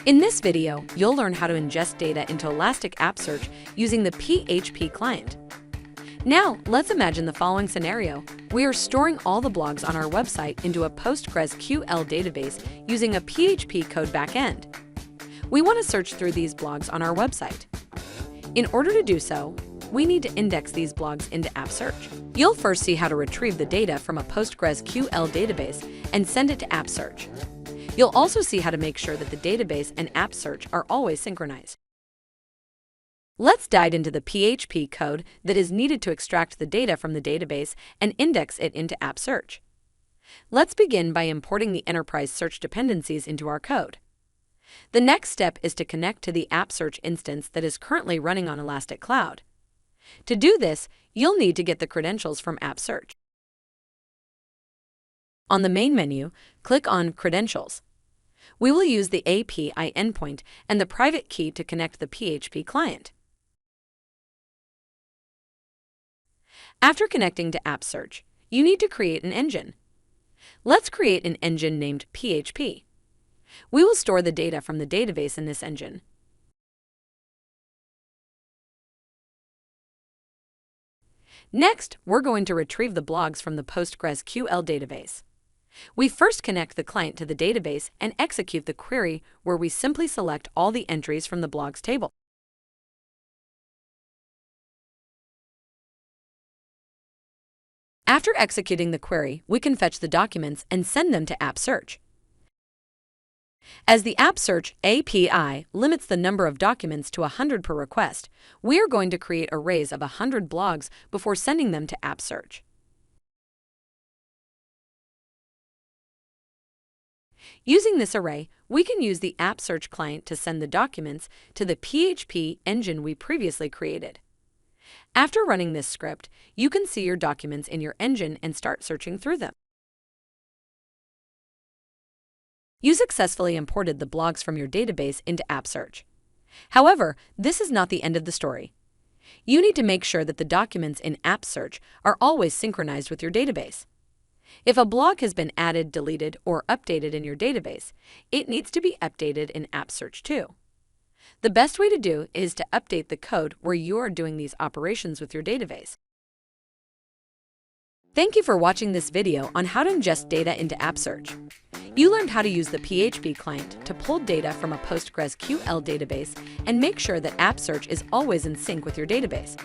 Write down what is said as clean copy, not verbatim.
In this video, you'll learn how to ingest data into Elastic App Search using the PHP Client. Now, let's imagine the following scenario. We are storing all the blogs on our website into a PostgreSQL database using a PHP code backend. We want to search through these blogs on our website. In order to do so, we need to index these blogs into App Search. You'll first see how to retrieve the data from a PostgreSQL database and send it to App Search. You'll also see how to make sure that the database and App Search are always synchronized. Let's dive into the PHP code that is needed to extract the data from the database and index it into App Search. Let's begin by importing the enterprise search dependencies into our code. The next step is to connect to the App Search instance that is currently running on Elastic Cloud. To do this, you'll need to get the credentials from App Search. On the main menu, click on Credentials. We will use the API endpoint and the private key to connect the PHP client. After connecting to App Search, you need to create an engine. Let's create an engine named PHP. We will store the data from the database in this engine. Next, we're going to retrieve the blogs from the PostgreSQL database. We first connect the client to the database and execute the query where we simply select all the entries from the blogs table. After executing the query, we can fetch the documents and send them to App Search. As the App Search API limits the number of documents to 100 per request, we are going to create arrays of 100 blogs before sending them to App Search. Using this array, we can use the App Search client to send the documents to the PHP engine we previously created. After running this script, you can see your documents in your engine and start searching through them. You successfully imported the blogs from your database into App Search. However, this is not the end of the story. You need to make sure that the documents in App Search are always synchronized with your database. If a blog has been added, deleted, or updated in your database, it needs to be updated in App Search too. The best way to do is to update the code where you are doing these operations with your database. Thank you for watching this video on how to ingest data into App Search. You learned how to use the PHP client to pull data from a PostgreSQL database and make sure that App Search is always in sync with your database.